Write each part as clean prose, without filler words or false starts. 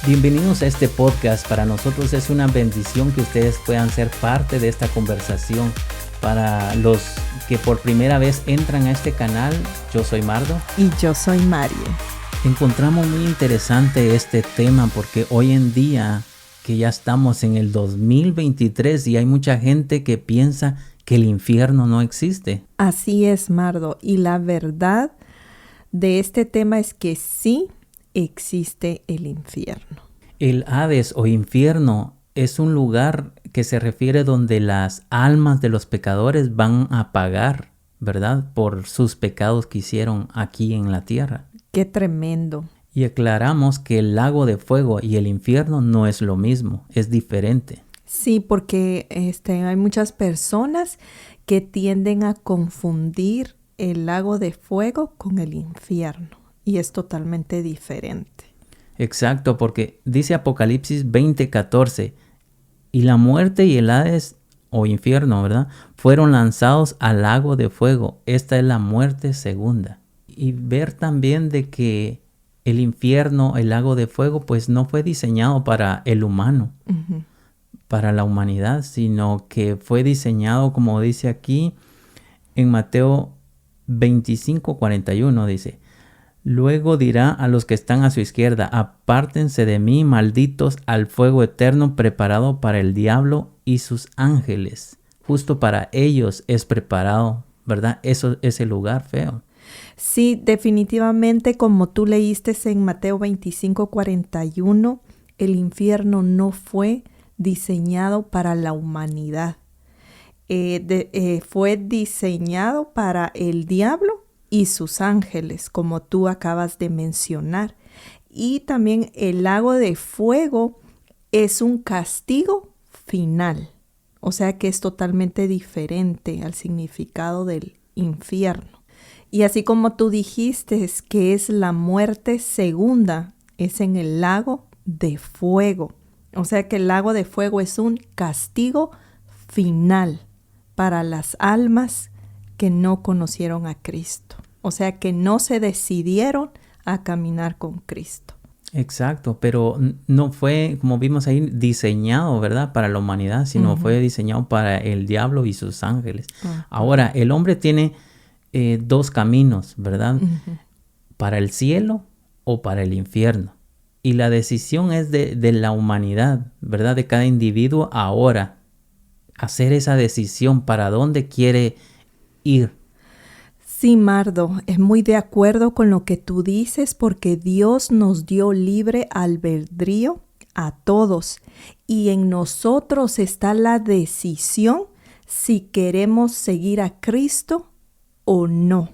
Bienvenidos a este podcast. Para nosotros es una bendición que ustedes puedan ser parte de esta conversación. Para los que por primera vez entran a este canal, yo soy Mardo. Y yo soy Marie. Encontramos muy interesante este tema porque hoy en día que ya estamos en el 2023 y hay mucha gente que piensa que el infierno no existe. Así es, Mardo. Y la verdad de este tema es que sí existe el infierno. El Hades o infierno es un lugar que se refiere donde las almas de los pecadores van a pagar, ¿verdad? Por sus pecados que hicieron aquí en la tierra. ¡Qué tremendo! Y aclaramos que el lago de fuego y el infierno no es lo mismo, es diferente. Sí, porque hay muchas personas que tienden a confundir el lago de fuego con el infierno. Y es totalmente diferente. Exacto, porque dice Apocalipsis 20:14, y la muerte y el Hades o infierno, ¿verdad? Fueron lanzados al lago de fuego. Esta es la muerte segunda. Y ver también de que el infierno, el lago de fuego, pues no fue diseñado para el humano, para la humanidad, sino que fue diseñado, como dice aquí en Mateo 25:41, dice: luego dirá a los que están a su izquierda: apártense de mí, malditos, al fuego eterno preparado para el diablo y sus ángeles. Justo para ellos es preparado, ¿verdad? Eso es el lugar feo. Sí, definitivamente, como tú leíste en Mateo 25:41, el infierno no fue diseñado para la humanidad. Fue diseñado para el diablo y sus ángeles, como tú acabas de mencionar. Y también el lago de fuego es un castigo final. O sea que es totalmente diferente al significado del infierno. Y así como tú dijiste que es la muerte segunda, es en el lago de fuego. O sea que el lago de fuego es un castigo final para las almas que no conocieron a Cristo. O sea que no se decidieron a caminar con Cristo. Exacto, pero no fue, como vimos ahí, diseñado, ¿verdad? Para la humanidad, sino fue diseñado para el diablo y sus ángeles. Ahora, el hombre tiene dos caminos, ¿verdad? Para el cielo o para el infierno. Y la decisión es de la humanidad, ¿verdad? De cada individuo ahora. Hacer esa decisión para dónde quiere ir. Sí, Mardo, es muy de acuerdo con lo que tú dices, porque Dios nos dio libre albedrío a todos y en nosotros está la decisión si queremos seguir a Cristo o no.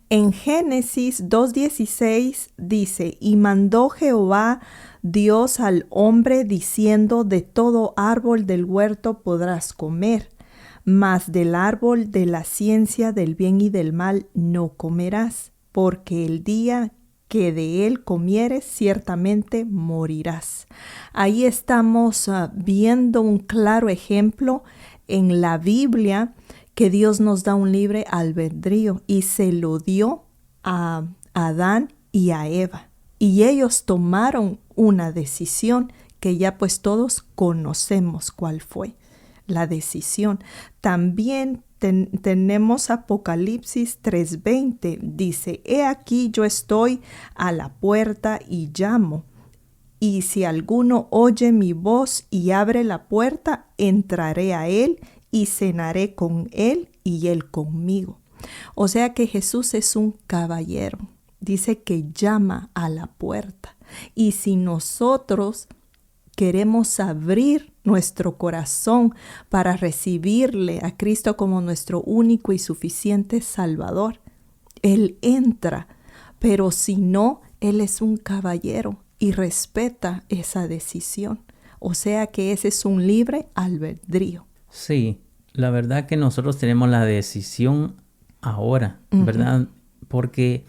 En Génesis 2:16 dice: y mandó Jehová Dios al hombre diciendo: de todo árbol del huerto podrás comer, mas del árbol de la ciencia del bien y del mal no comerás, porque el día que de él comieres ciertamente morirás. Ahí estamos viendo un claro ejemplo en la Biblia que Dios nos da un libre albedrío y se lo dio a Adán y a Eva. Y ellos tomaron una decisión que ya pues todos conocemos cuál fue la decisión. También tenemos Apocalipsis 3:20. Dice: he aquí yo estoy a la puerta y llamo. Y si alguno oye mi voz y abre la puerta, entraré a él y cenaré con él y él conmigo. O sea que Jesús es un caballero. Dice que llama a la puerta. Y si nosotros queremos abrir nuestro corazón para recibirle a Cristo como nuestro único y suficiente Salvador, Él entra. Pero si no, Él es un caballero y respeta esa decisión. O sea que ese es un libre albedrío. Sí, la verdad que nosotros tenemos la decisión ahora, ¿verdad? Porque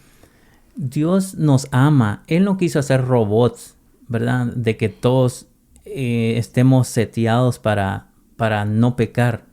Dios nos ama. Él no quiso hacer robots, ¿verdad? De que todos estemos seteados para no pecar.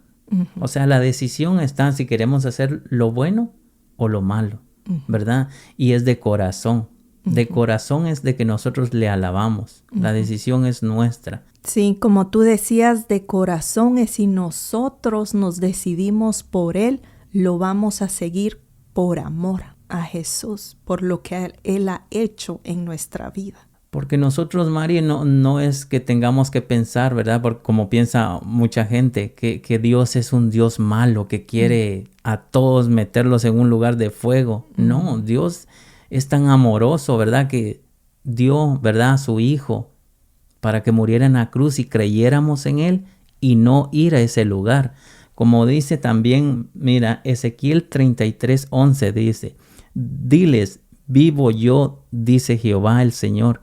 O sea, la decisión está si queremos hacer lo bueno o lo malo, ¿verdad? Y es de corazón. De corazón es de que nosotros le alabamos. La decisión es nuestra. Sí, como tú decías, de corazón es si nosotros nos decidimos por Él, lo vamos a seguir por amor a Jesús, por lo que Él ha hecho en nuestra vida. Porque nosotros, Mari, no es que tengamos que pensar, ¿verdad? Porque como piensa mucha gente, que Dios es un Dios malo, que quiere a todos meterlos en un lugar de fuego. No, Dios es tan amoroso, ¿verdad? Que dio, ¿verdad?, a su Hijo para que muriera en la cruz y creyéramos en Él y no ir a ese lugar. Como dice también, mira, Ezequiel 33:11 dice, diles, vivo yo, dice Jehová el Señor,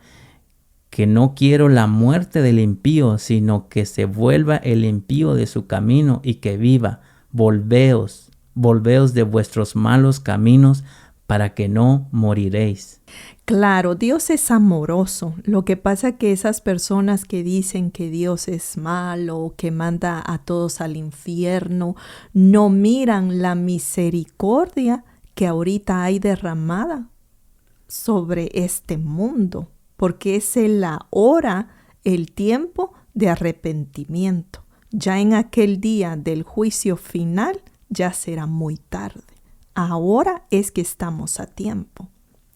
que no quiero la muerte del impío, sino que se vuelva el impío de su camino y que viva. Volveos de vuestros malos caminos, para que no moriréis. Claro, Dios es amoroso. Lo que pasa es que esas personas que dicen que Dios es malo, que manda a todos al infierno, no miran la misericordia que ahorita hay derramada sobre este mundo, porque es la hora, el tiempo de arrepentimiento. Ya en aquel día del juicio final ya será muy tarde. Ahora es que estamos a tiempo.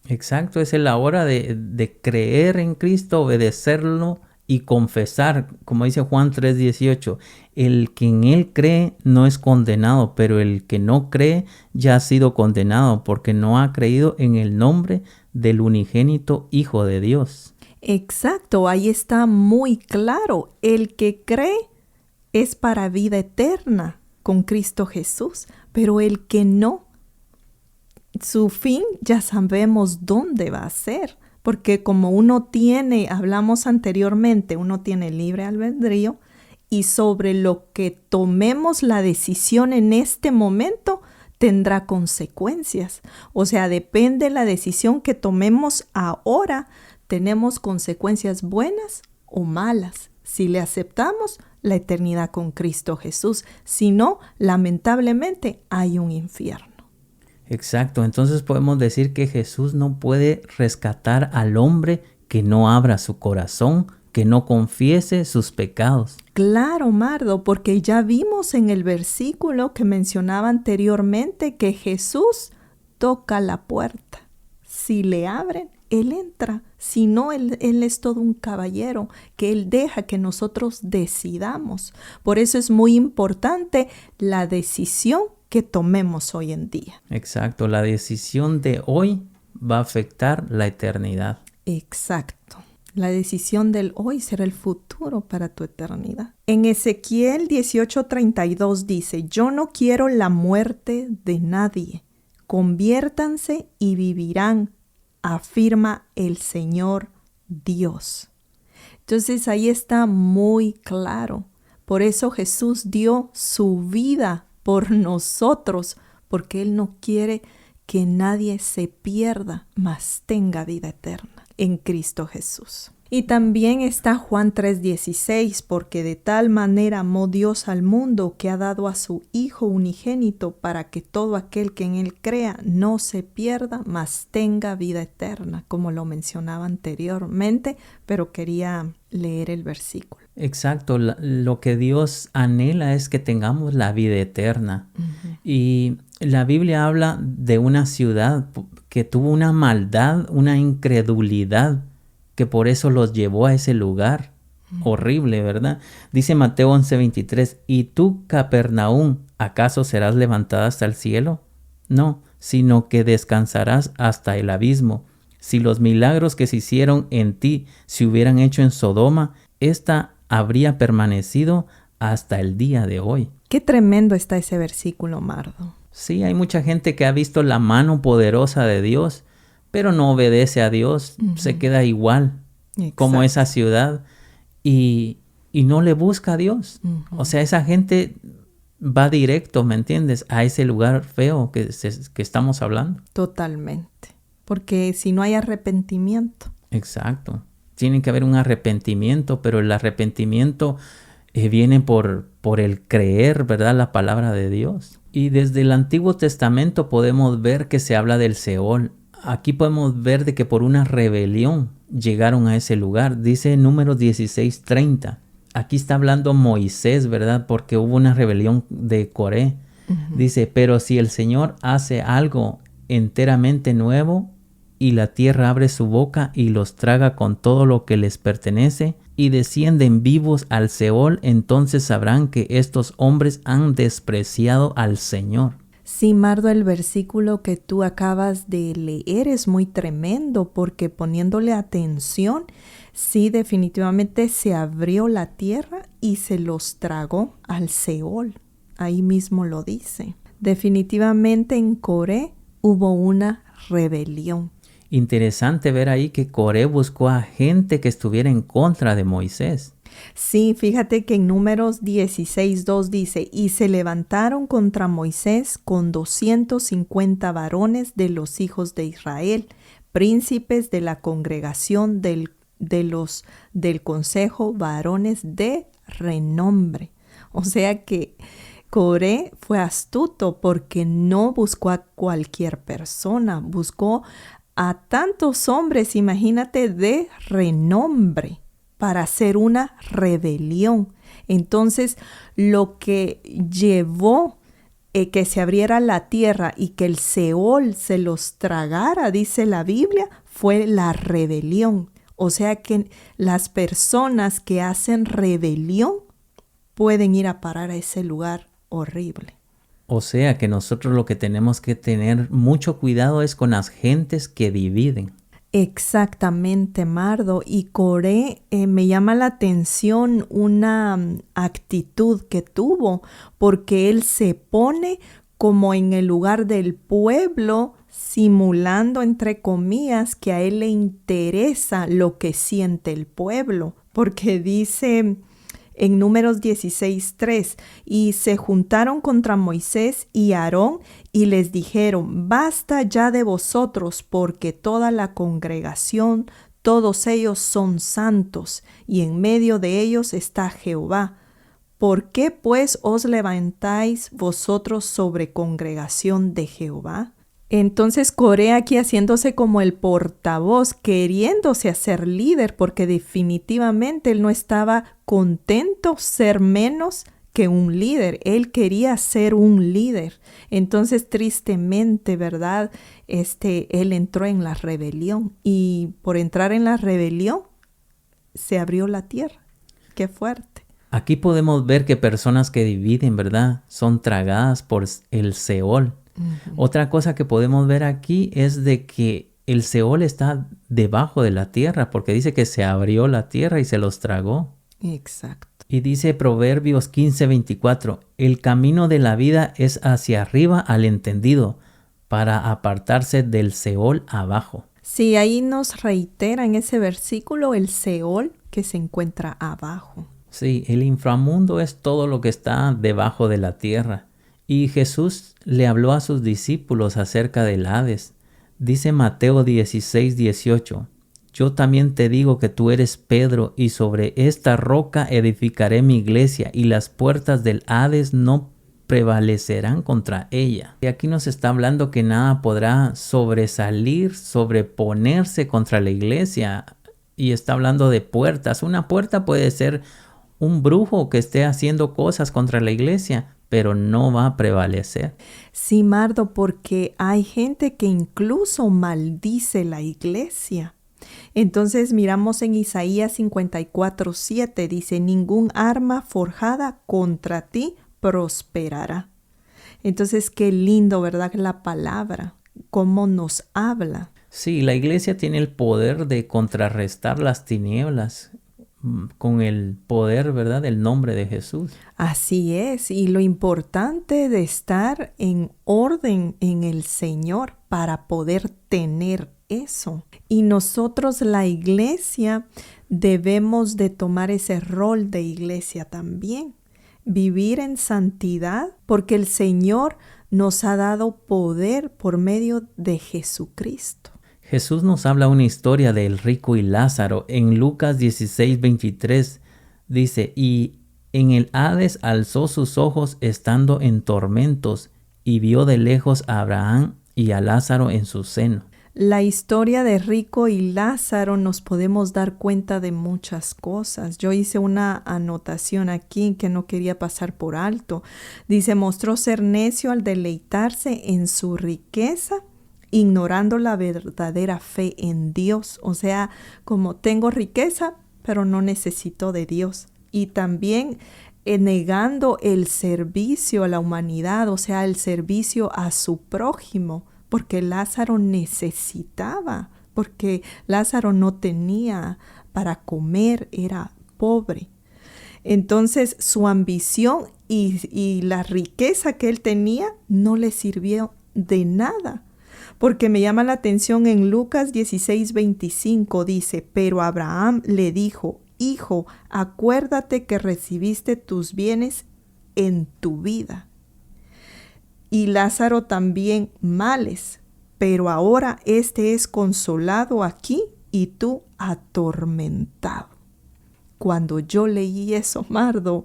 Exacto, es la hora de creer en Cristo, obedecerlo y confesar, como dice Juan 3:18, el que en Él cree no es condenado, pero el que no cree ya ha sido condenado porque no ha creído en el nombre del unigénito Hijo de Dios. Exacto, ahí está muy claro. El que cree es para vida eterna con Cristo Jesús, pero el que no, su fin ya sabemos dónde va a ser, porque como hablamos anteriormente, uno tiene libre albedrío y sobre lo que tomemos la decisión en este momento tendrá consecuencias. O sea, depende de la decisión que tomemos ahora, tenemos consecuencias buenas o malas. Si le aceptamos, la eternidad con Cristo Jesús. Si no, lamentablemente hay un infierno. Exacto, entonces podemos decir que Jesús no puede rescatar al hombre que no abra su corazón, que no confiese sus pecados. Claro, Mardo, porque ya vimos en el versículo que mencionaba anteriormente que Jesús toca la puerta. Si le abren, Él entra. Si no, él es todo un caballero, que Él deja que nosotros decidamos. Por eso es muy importante la decisión que tomemos hoy en día. Exacto, la decisión de hoy va a afectar la eternidad. Exacto. La decisión del hoy será el futuro para tu eternidad. En Ezequiel 18:32 dice, yo no quiero la muerte de nadie. Conviértanse y vivirán, afirma el Señor Dios. Entonces ahí está muy claro. Por eso Jesús dio su vida por nosotros, porque Él no quiere que nadie se pierda, mas tenga vida eterna en Cristo Jesús. Y también está Juan 3:16, porque de tal manera amó Dios al mundo que ha dado a su Hijo unigénito para que todo aquel que en Él crea no se pierda, mas tenga vida eterna, como lo mencionaba anteriormente, pero quería leer el versículo. Exacto, lo que Dios anhela es que tengamos la vida eterna. Uh-huh. Y la Biblia habla de una ciudad que tuvo una maldad, una incredulidad, que por eso los llevó a ese lugar. Horrible, ¿verdad? Dice Mateo 11:23, ¿y tú, Capernaum, acaso serás levantada hasta el cielo? No, sino que descansarás hasta el abismo. Si los milagros que se hicieron en ti se hubieran hecho en Sodoma, esta habría permanecido hasta el día de hoy. Qué tremendo está ese versículo, Mardo. Sí, hay mucha gente que ha visto la mano poderosa de Dios, pero no obedece a Dios, uh-huh. Se queda igual. Exacto. Como esa ciudad y no le busca a Dios. Uh-huh. O sea, esa gente va directo, ¿me entiendes?, a ese lugar feo que estamos hablando. Totalmente, porque si no hay arrepentimiento. Exacto, tiene que haber un arrepentimiento, pero el arrepentimiento viene por el creer, ¿verdad?, la palabra de Dios. Y desde el Antiguo Testamento podemos ver que se habla del Seol. aquí podemos ver de que por una rebelión llegaron a ese lugar. Dice Números 16:30. Aquí está hablando Moisés, ¿verdad? Porque hubo una rebelión de Coré. Dice, pero si el Señor hace algo enteramente nuevo y la tierra abre su boca y los traga con todo lo que les pertenece y descienden vivos al Seol, entonces sabrán que estos hombres han despreciado al Señor. Sí, Mardo, el versículo que tú acabas de leer es muy tremendo porque poniéndole atención, sí, definitivamente se abrió la tierra y se los tragó al Seol. Ahí mismo lo dice. Definitivamente en Coré hubo una rebelión. Interesante ver ahí que Coré buscó a gente que estuviera en contra de Moisés. Sí, fíjate que en Números 16:2 dice, y se levantaron contra Moisés con 250 varones de los hijos de Israel, príncipes de la congregación del consejo, varones de renombre. O sea que Coré fue astuto porque no buscó a cualquier persona, buscó a tantos hombres, imagínate, de renombre para hacer una rebelión. Entonces, lo que llevó que se abriera la tierra y que el Seol se los tragara, dice la Biblia, fue la rebelión. O sea que las personas que hacen rebelión pueden ir a parar a ese lugar horrible. O sea que nosotros lo que tenemos que tener mucho cuidado es con las gentes que dividen. Exactamente, Mardo. Y Coré me llama la atención una actitud que tuvo, porque él se pone como en el lugar del pueblo, simulando, entre comillas, que a él le interesa lo que siente el pueblo, porque dice en Números 16:3, y se juntaron contra Moisés y Aarón y les dijeron, basta ya de vosotros, porque toda la congregación, todos ellos son santos, y en medio de ellos está Jehová. ¿Por qué pues os levantáis vosotros sobre congregación de Jehová? Entonces Coré aquí haciéndose como el portavoz, queriéndose hacer líder, porque definitivamente él no estaba contento ser menos que un líder. Él quería ser un líder. Entonces tristemente, ¿verdad? Él entró en la rebelión y por entrar en la rebelión se abrió la tierra. Qué fuerte. Aquí podemos ver que personas que dividen, ¿verdad? Son tragadas por el Seol. Otra cosa que podemos ver aquí es de que el Seol está debajo de la tierra, porque dice que se abrió la tierra y se los tragó. Exacto. Y dice Proverbios 15:24, el camino de la vida es hacia arriba al entendido, para apartarse del Seol abajo. Sí, ahí nos reitera en ese versículo el Seol que se encuentra abajo. Sí, el inframundo es todo lo que está debajo de la tierra. Y Jesús le habló a sus discípulos acerca del Hades. Dice Mateo 16:18, yo también te digo que tú eres Pedro, y sobre esta roca edificaré mi iglesia, y las puertas del Hades no prevalecerán contra ella. Y aquí nos está hablando que nada podrá sobresalir, sobreponerse contra la iglesia. Y está hablando de puertas. Una puerta puede ser un brujo que esté haciendo cosas contra la iglesia, pero no va a prevalecer. Sí, Mardo, porque hay gente que incluso maldice la iglesia. Entonces miramos en Isaías 54:7, dice, ningún arma forjada contra ti prosperará. Entonces qué lindo, ¿verdad? La palabra, cómo nos habla. Sí, la iglesia tiene el poder de contrarrestar las tinieblas con el poder, ¿verdad?, del nombre de Jesús. Así es, y lo importante de estar en orden en el Señor para poder tener eso. Y nosotros, la iglesia, debemos de tomar ese rol de iglesia también. Vivir en santidad, porque el Señor nos ha dado poder por medio de Jesucristo. Jesús nos habla una historia del rico y Lázaro. En Lucas 16:23 dice, y en el Hades alzó sus ojos estando en tormentos, y vio de lejos a Abraham y a Lázaro en su seno. La historia de Rico y Lázaro nos podemos dar cuenta de muchas cosas. Yo hice una anotación aquí que no quería pasar por alto. Dice, mostró ser necio al deleitarse en su riqueza, ignorando la verdadera fe en Dios. O sea, como tengo riqueza, pero no necesito de Dios. Y también negando el servicio a la humanidad, o sea, el servicio a su prójimo. Porque Lázaro necesitaba, porque Lázaro no tenía para comer, era pobre. Entonces su ambición y la riqueza que él tenía no le sirvió de nada. Porque me llama la atención en Lucas 16:25 dice, pero Abraham le dijo, hijo, acuérdate que recibiste tus bienes en tu vida. Y Lázaro también males, pero ahora este es consolado aquí y tú atormentado. Cuando yo leí eso, Mardo,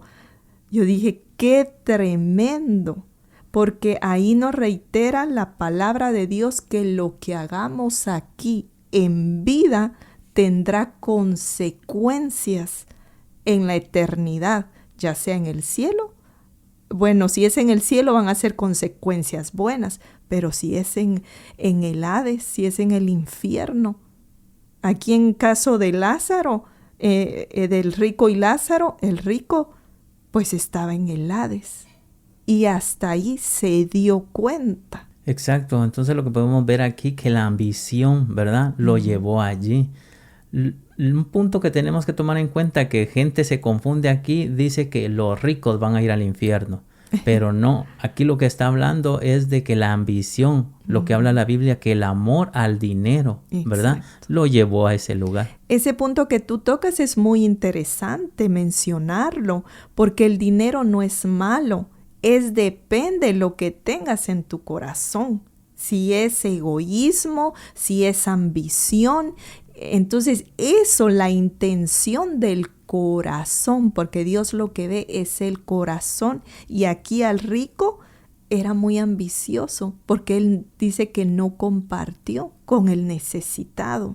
yo dije, qué tremendo, porque ahí nos reitera la palabra de Dios que lo que hagamos aquí en vida tendrá consecuencias en la eternidad, ya sea en el cielo. Bueno, si es en el cielo van a ser consecuencias buenas, pero si es en el Hades, si es en el infierno. Aquí en caso de Lázaro, del rico y Lázaro, el rico pues estaba en el Hades y hasta ahí se dio cuenta. Exacto, entonces lo que podemos ver aquí que la ambición, ¿verdad? Lo llevó allí. Un punto que tenemos que tomar en cuenta que gente se confunde aquí, dice que los ricos van a ir al infierno, pero no, aquí lo que está hablando es de que la ambición, lo que habla la Biblia, que el amor al dinero, ¿verdad? Exacto. Lo llevó a ese lugar. Ese punto que tú tocas es muy interesante mencionarlo, porque el dinero no es malo, depende lo que tengas en tu corazón. Si es egoísmo, si es ambición, entonces eso, la intención del corazón, porque Dios lo que ve es el corazón. Y aquí al rico era muy ambicioso, porque él dice que no compartió con el necesitado.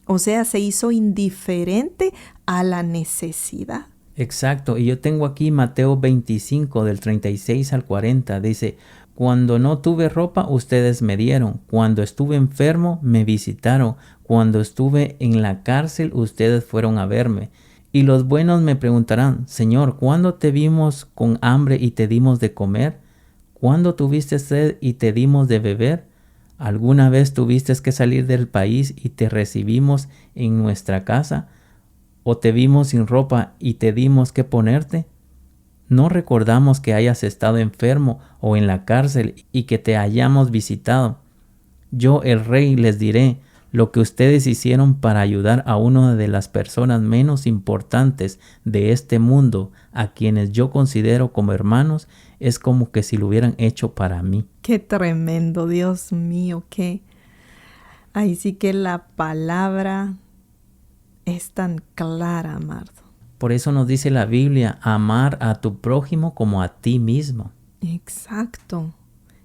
O sea, se hizo indiferente a la necesidad. Exacto, y yo tengo aquí Mateo 25 del 36 al 40, dice, cuando no tuve ropa, ustedes me dieron, cuando estuve enfermo, me visitaron, cuando estuve en la cárcel, ustedes fueron a verme. Y los buenos me preguntarán, Señor, ¿cuándo te vimos con hambre y te dimos de comer? ¿Cuándo tuviste sed y te dimos de beber? ¿Alguna vez tuviste que salir del país y te recibimos en nuestra casa? ¿O te vimos sin ropa y te dimos que ponerte? ¿No recordamos que hayas estado enfermo o en la cárcel y que te hayamos visitado? Yo, el rey, les diré, lo que ustedes hicieron para ayudar a una de las personas menos importantes de este mundo, a quienes yo considero como hermanos, es como que si lo hubieran hecho para mí. Qué tremendo, Dios mío, qué. Ahí sí que la palabra es tan clara, Mardo. Por eso nos dice la Biblia, amar a tu prójimo como a ti mismo. Exacto.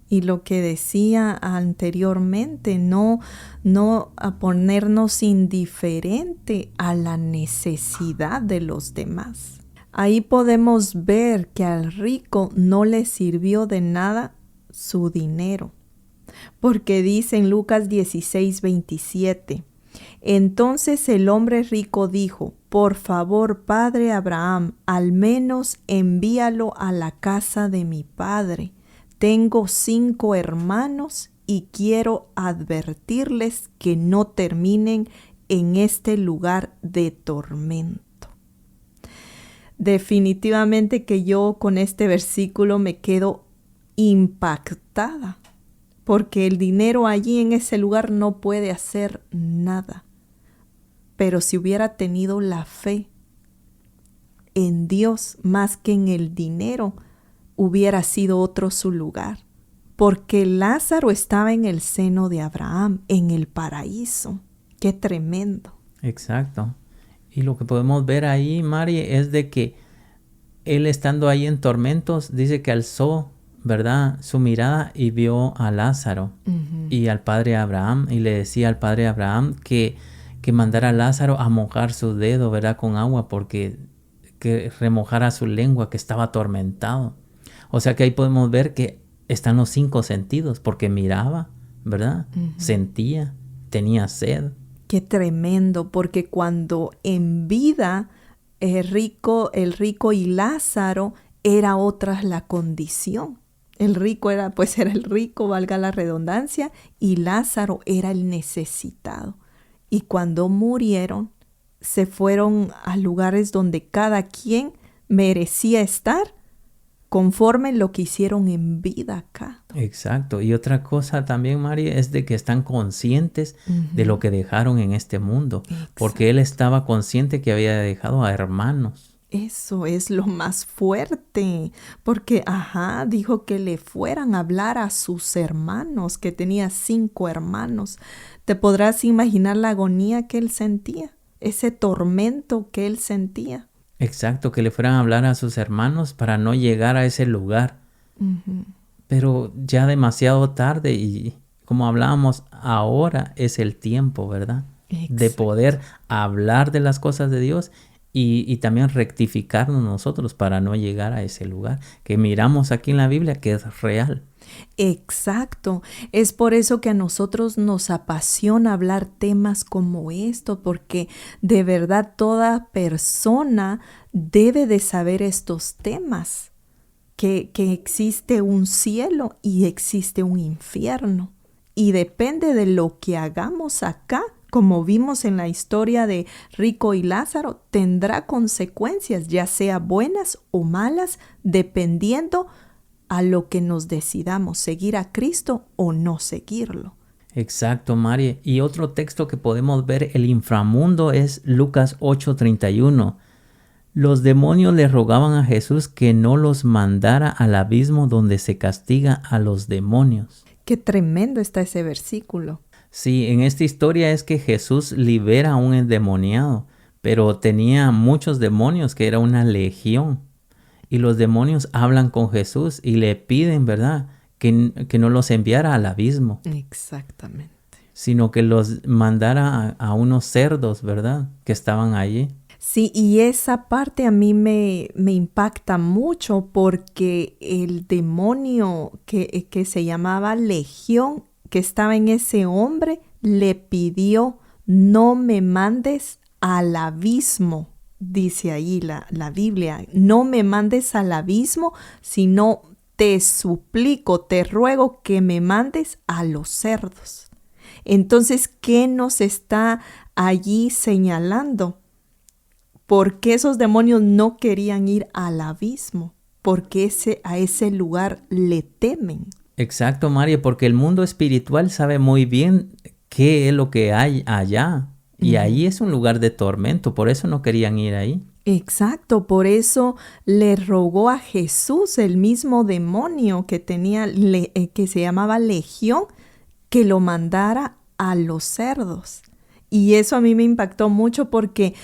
Y lo que decía anteriormente, no a ponernos indiferente a la necesidad de los demás. Ahí podemos ver que al rico no le sirvió de nada su dinero. Porque dice en Lucas 16:27, entonces el hombre rico dijo, por favor, padre Abraham, al menos envíalo a la casa de mi padre. Tengo 5 hermanos y quiero advertirles que no terminen en este lugar de tormento. Definitivamente que yo con este versículo me quedo impactada, porque el dinero allí en ese lugar no puede hacer nada. Pero si hubiera tenido la fe en Dios más que en el dinero, hubiera sido otro su lugar. Porque Lázaro estaba en el seno de Abraham, en el paraíso. ¡Qué tremendo! Exacto. Y lo que podemos ver ahí, Mari, es de que él estando ahí en tormentos, dice que alzó, ¿verdad?, su mirada y vio a Lázaro y al padre Abraham, y le decía al padre Abraham que mandara a Lázaro a mojar su dedo, ¿verdad?, con agua, porque que remojara su lengua, que estaba atormentado. O sea que ahí podemos ver que están los 5 sentidos, porque miraba, ¿verdad? Sentía, tenía sed. Qué tremendo, porque cuando en vida el rico y Lázaro era otra la condición. El rico era el rico, valga la redundancia, y Lázaro era el necesitado. Y cuando murieron, se fueron a lugares donde cada quien merecía estar conforme lo que hicieron en vida acá. Exacto. Y otra cosa también, Mari, es de que están conscientes de lo que dejaron en este mundo. Exacto. Porque él estaba consciente que había dejado a hermanos. Eso es lo más fuerte, porque, dijo que le fueran a hablar a sus hermanos, que tenía 5 hermanos. ¿Te podrás imaginar la agonía que él sentía? Ese tormento que él sentía. Exacto, que le fueran a hablar a sus hermanos para no llegar a ese lugar. Pero ya demasiado tarde, y como hablábamos, ahora es el tiempo, ¿verdad? Exacto. De poder hablar de las cosas de Dios y también rectificarnos nosotros para no llegar a ese lugar que miramos aquí en la Biblia que es real. Exacto. Es por eso que a nosotros nos apasiona hablar temas como esto, porque de verdad toda persona debe de saber estos temas, que existe un cielo y existe un infierno. Y depende de lo que hagamos acá, como vimos en la historia de Rico y Lázaro, tendrá consecuencias, ya sea buenas o malas, dependiendo a lo que nos decidamos, seguir a Cristo o no seguirlo. Exacto, María. Y otro texto que podemos ver, el inframundo, es Lucas 8:31. Los demonios le rogaban a Jesús que no los mandara al abismo donde se castiga a los demonios. Qué tremendo está ese versículo. Sí, en esta historia es que Jesús libera a un endemoniado, pero tenía muchos demonios, que era una legión. Y los demonios hablan con Jesús y le piden, ¿verdad?, que no los enviara al abismo. Exactamente. Sino que los mandara a unos cerdos, ¿verdad?, que estaban allí. Sí, y esa parte a mí me impacta mucho, porque el demonio que se llamaba Legión, que estaba en ese hombre, le pidió: no me mandes al abismo. Dice ahí la Biblia: no me mandes al abismo, sino te suplico, te ruego que me mandes a los cerdos. Entonces, ¿qué nos está allí señalando? ¿Por qué esos demonios no querían ir al abismo? Porque a ese lugar le temen. Exacto, María, porque el mundo espiritual sabe muy bien qué es lo que hay allá. Y ahí es un lugar de tormento, por eso no querían ir ahí. Exacto, por eso le rogó a Jesús, el mismo demonio que tenía, que se llamaba Legión, que lo mandara a los cerdos. Y eso a mí me impactó mucho, porque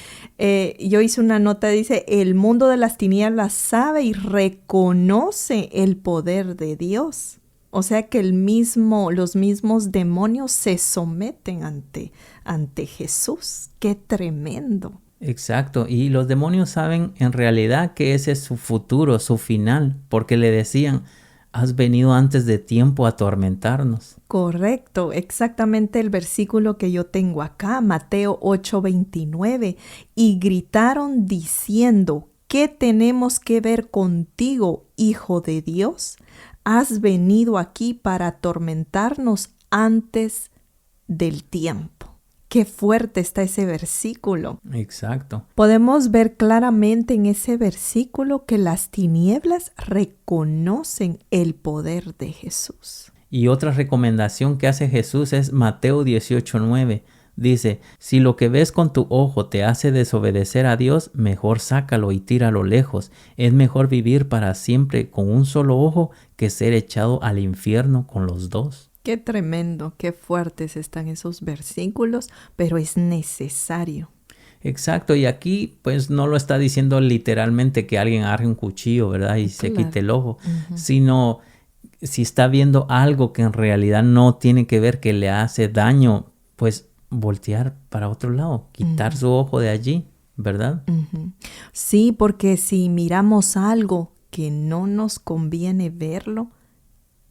yo hice una nota, dice: el mundo de las tinieblas sabe y reconoce el poder de Dios. O sea que los mismos demonios se someten ante Jesús. ¡Qué tremendo! Exacto, y los demonios saben en realidad que ese es su futuro, su final, porque le decían: has venido antes de tiempo a atormentarnos. Correcto, exactamente el versículo que yo tengo acá, Mateo 8:29. Y gritaron diciendo: ¿qué tenemos que ver contigo, Hijo de Dios? Has venido aquí para atormentarnos antes del tiempo. Qué fuerte está ese versículo. Exacto. Podemos ver claramente en ese versículo que las tinieblas reconocen el poder de Jesús. Y otra recomendación que hace Jesús es Mateo 18:9. Dice: si lo que ves con tu ojo te hace desobedecer a Dios, mejor sácalo y tíralo lejos. Es mejor vivir para siempre con un solo ojo que ser echado al infierno con los dos. Qué tremendo, qué fuertes están esos versículos, pero es necesario. Exacto, y aquí pues no lo está diciendo literalmente que alguien agarre un cuchillo, ¿verdad?, y se quite el ojo, sino si está viendo algo que en realidad no tiene que ver, que le hace daño, pues voltear para otro lado, quitar su ojo de allí, ¿verdad? Sí, porque si miramos algo que no nos conviene verlo,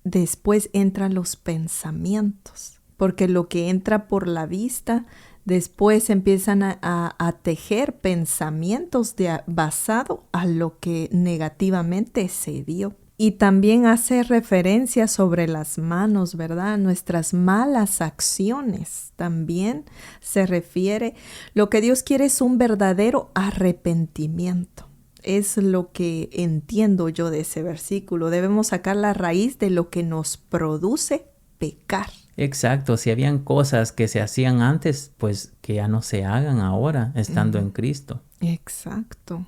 después entran los pensamientos, porque lo que entra por la vista, después empiezan a tejer pensamientos basado a lo que negativamente se vio. Y también hace referencia sobre las manos, ¿verdad? Nuestras malas acciones también se refiere. Lo que Dios quiere es un verdadero arrepentimiento. Es lo que entiendo yo de ese versículo. Debemos sacar la raíz de lo que nos produce pecar. Exacto, si habían cosas que se hacían antes, pues que ya no se hagan ahora, estando en Cristo. Exacto.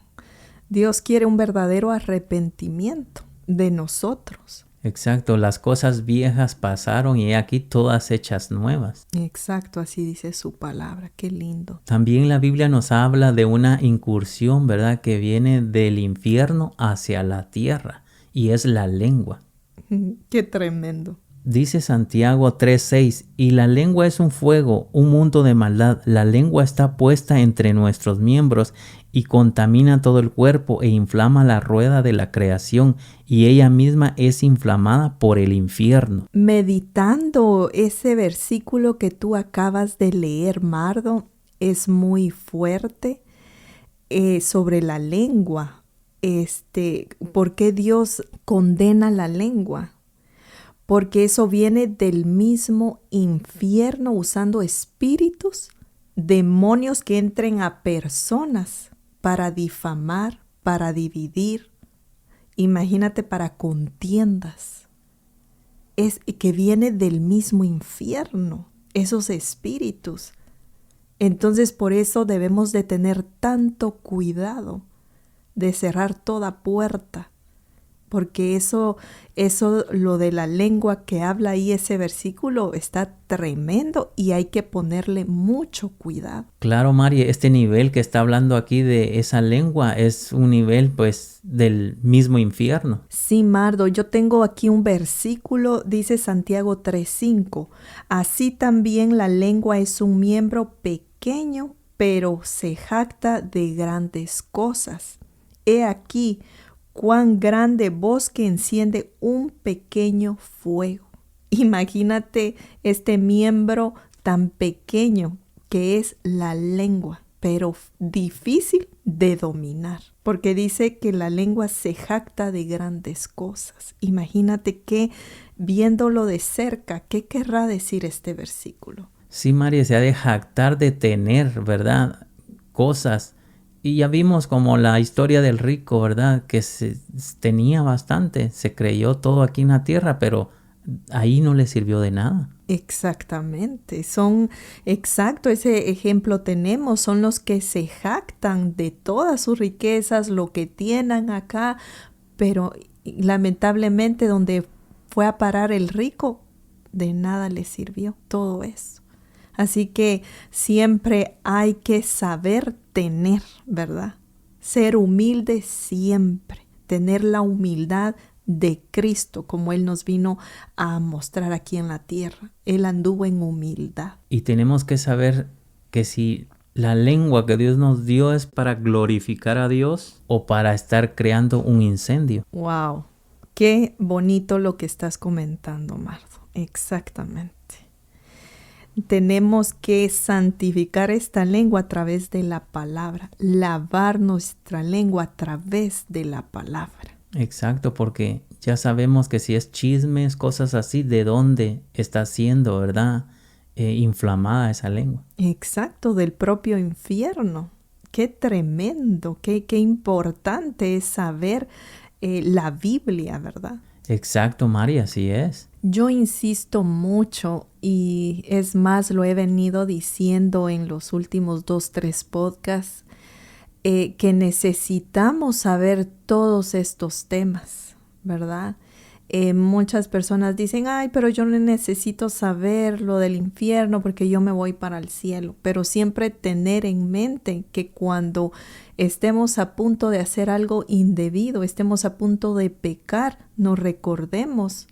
Dios quiere un verdadero arrepentimiento de nosotros. Exacto, las cosas viejas pasaron y he aquí todas hechas nuevas. Exacto, así dice su palabra. Qué lindo. También la Biblia nos habla de una incursión, ¿verdad?, que viene del infierno hacia la tierra, y es la lengua. Qué tremendo. Dice Santiago 3:6, y la lengua es un fuego, un mundo de maldad. La lengua está puesta entre nuestros miembros y contamina todo el cuerpo e inflama la rueda de la creación, y ella misma es inflamada por el infierno. Meditando ese versículo que tú acabas de leer, Mardo, es muy fuerte sobre la lengua. ¿Por qué Dios condena la lengua? Porque eso viene del mismo infierno, usando espíritus, demonios que entren a personas para difamar, para dividir. Imagínate, para contiendas. Es que viene del mismo infierno, esos espíritus. Entonces, por eso debemos de tener tanto cuidado de cerrar toda puerta. Porque eso, lo de la lengua que habla ahí ese versículo está tremendo y hay que ponerle mucho cuidado. Claro, Mari, este nivel que está hablando aquí de esa lengua es un nivel pues del mismo infierno. Sí, Mardo, yo tengo aquí un versículo, dice Santiago 3:5. Así también la lengua es un miembro pequeño, pero se jacta de grandes cosas. He aquí cuán grande bosque enciende un pequeño fuego. Imagínate este miembro tan pequeño que es la lengua, pero difícil de dominar, porque dice que la lengua se jacta de grandes cosas. Imagínate que viéndolo de cerca, ¿qué querrá decir este versículo? Sí, María, se ha de jactar de tener, ¿verdad?, cosas. Y ya vimos como la historia del rico, ¿verdad?, que tenía bastante, se creyó todo aquí en la tierra, pero ahí no le sirvió de nada. Exactamente, exacto, ese ejemplo tenemos, son los que se jactan de todas sus riquezas, lo que tienen acá, pero lamentablemente donde fue a parar el rico, de nada le sirvió todo eso. Así que siempre hay que saber tener, ¿verdad? Ser humilde siempre, tener la humildad de Cristo, como Él nos vino a mostrar aquí en la tierra. Él anduvo en humildad. Y tenemos que saber que si la lengua que Dios nos dio es para glorificar a Dios o para estar creando un incendio. ¡Wow! Qué bonito lo que estás comentando, Mardo. Exactamente. Tenemos que santificar esta lengua a través de la palabra, lavar nuestra lengua a través de la palabra. Exacto, porque ya sabemos que si es chismes, cosas así, ¿de dónde está siendo, verdad, inflamada esa lengua? Exacto, del propio infierno. Qué tremendo, qué importante es saber la Biblia, ¿verdad? Exacto, María, así es. Yo insisto mucho y es más, lo he venido diciendo en los últimos 2-3 podcasts, que necesitamos saber todos estos temas, ¿verdad? Muchas personas dicen, ay, pero yo no necesito saber lo del infierno porque yo me voy para el cielo. Pero siempre tener en mente que cuando estemos a punto de hacer algo indebido, estemos a punto de pecar, nos recordemos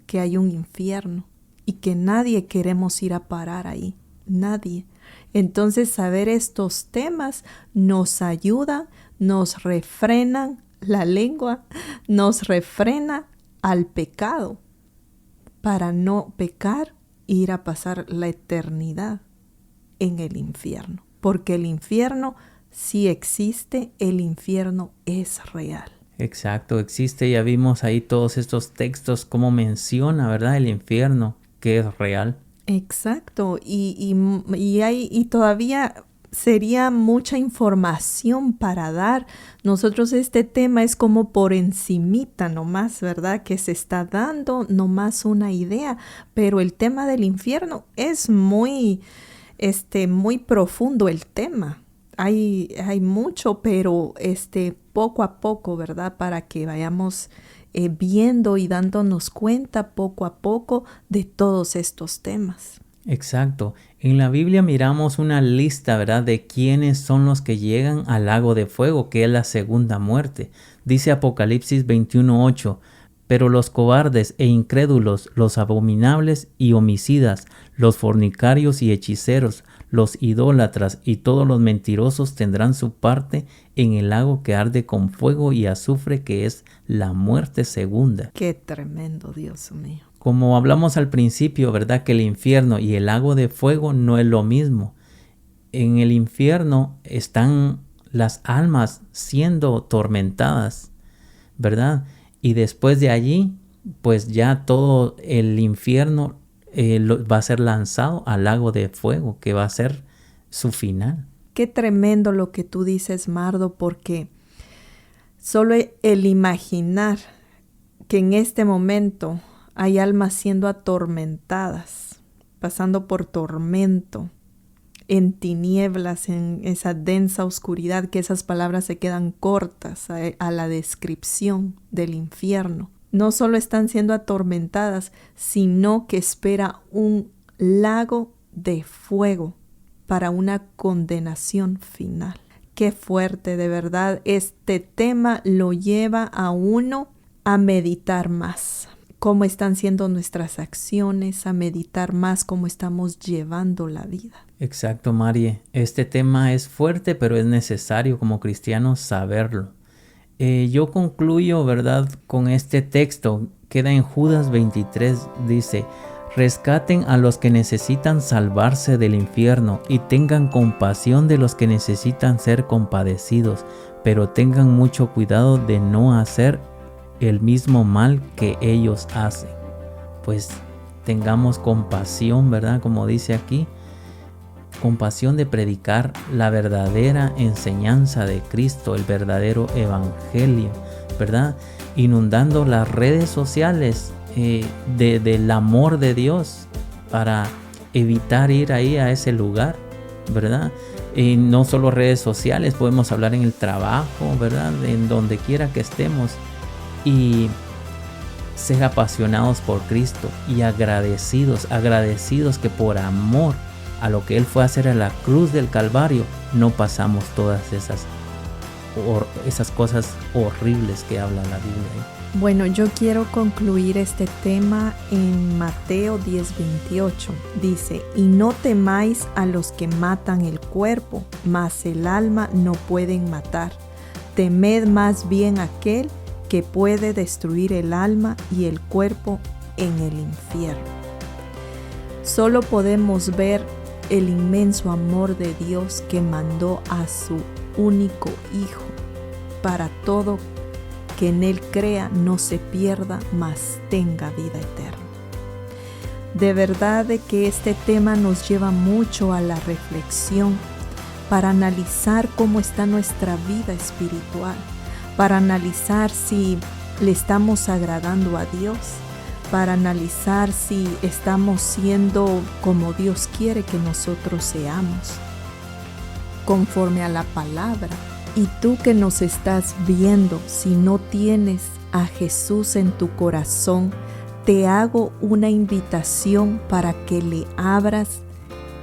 que hay un infierno y que nadie queremos ir a parar ahí, nadie. Entonces saber estos temas nos ayuda, nos refrenan la lengua, nos refrena al pecado para no pecar e ir a pasar la eternidad en el infierno. Porque el infierno sí existe, el infierno es real. Exacto, existe. Ya vimos ahí todos estos textos, cómo menciona, ¿verdad? El infierno, que es real. Exacto, y todavía sería mucha información para dar. Nosotros este tema es como por encimita nomás, ¿verdad? Que se está dando nomás una idea, pero el tema del infierno es muy profundo el tema. Hay mucho, pero poco a poco, ¿verdad? Para que vayamos viendo y dándonos cuenta poco a poco de todos estos temas. Exacto. En la Biblia miramos una lista, ¿verdad?, de quiénes son los que llegan al lago de fuego, que es la segunda muerte. Dice Apocalipsis 21:8, pero los cobardes e incrédulos, los abominables y homicidas, los fornicarios y hechiceros, los idólatras y todos los mentirosos tendrán su parte en el lago que arde con fuego y azufre, que es la muerte segunda. Qué tremendo, Dios mío. Como hablamos al principio, ¿verdad?, que el infierno y el lago de fuego no es lo mismo. En el infierno están las almas siendo tormentadas, ¿verdad? Y después de allí, pues ya todo el infierno va a ser lanzado al lago de fuego, que va a ser su final. Qué tremendo lo que tú dices, Mardo, porque solo el imaginar que en este momento hay almas siendo atormentadas, pasando por tormento, en tinieblas, en esa densa oscuridad, que esas palabras se quedan cortas a la descripción del infierno. No solo están siendo atormentadas, sino que espera un lago de fuego para una condenación final. Qué fuerte, de verdad. Este tema lo lleva a uno a meditar más cómo están siendo nuestras acciones, a meditar más cómo estamos llevando la vida. Exacto, Marie. Este tema es fuerte, pero es necesario como cristianos saberlo. Yo concluyo, ¿verdad?, con este texto. Queda en Judas 23, dice: rescaten a los que necesitan salvarse del infierno y tengan compasión de los que necesitan ser compadecidos, pero tengan mucho cuidado de no hacer el mismo mal que ellos hacen. Pues tengamos compasión, ¿verdad?, como dice aquí, compasión de predicar la verdadera enseñanza de Cristo, el verdadero evangelio, ¿verdad?, inundando las redes sociales del amor de Dios para evitar ir ahí a ese lugar, ¿verdad? Y no solo redes sociales, podemos hablar en el trabajo, ¿verdad?, en donde quiera que estemos, y ser apasionados por Cristo y agradecidos que por amor a lo que Él fue a hacer a la cruz del Calvario, no pasamos todas esas cosas horribles que habla la Biblia. Bueno, yo quiero concluir este tema en Mateo 10:28. Dice: y no temáis a los que matan el cuerpo, mas el alma no pueden matar. Temed más bien aquel que puede destruir el alma y el cuerpo en el infierno. Solo podemos ver el inmenso amor de Dios que mandó a su único Hijo para todo que en Él crea no se pierda, mas tenga vida eterna. De verdad de que este tema nos lleva mucho a la reflexión para analizar cómo está nuestra vida espiritual, para analizar si le estamos agradando a Dios, para analizar si estamos siendo como Dios quiere que nosotros seamos, conforme a la palabra. Y tú que nos estás viendo, si no tienes a Jesús en tu corazón, te hago una invitación para que le abras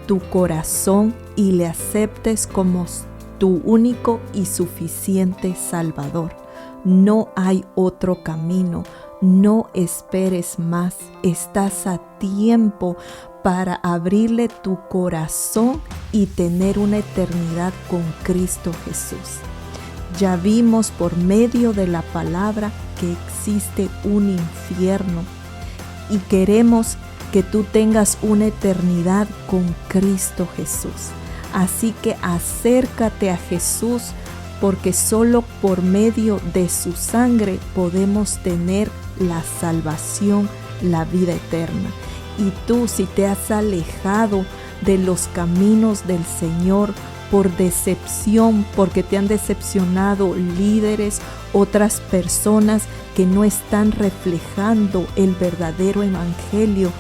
tu corazón y le aceptes como tu único y suficiente Salvador. No hay otro camino, No esperes más, estás a tiempo para abrirle tu corazón y tener una eternidad con Cristo Jesús. Ya vimos por medio de la palabra que existe un infierno y queremos que tú tengas una eternidad con Cristo Jesús. Así que acércate a Jesús, porque solo por medio de su sangre podemos tener la salvación, la vida eterna. Y tú, si te has alejado de los caminos del Señor por decepción, porque te han decepcionado líderes, otras personas que no están reflejando el verdadero evangelio,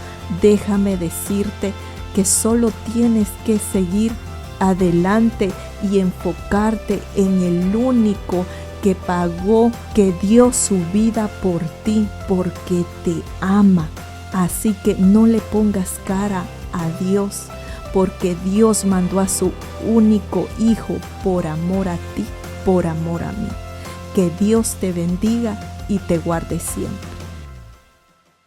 déjame decirte que solo tienes que seguir adelante y enfocarte en el único que pagó, que dio su vida por ti, porque te ama. Así que no le pongas cara a Dios, porque Dios mandó a su único Hijo por amor a ti, por amor a mí. Que Dios te bendiga y te guarde siempre.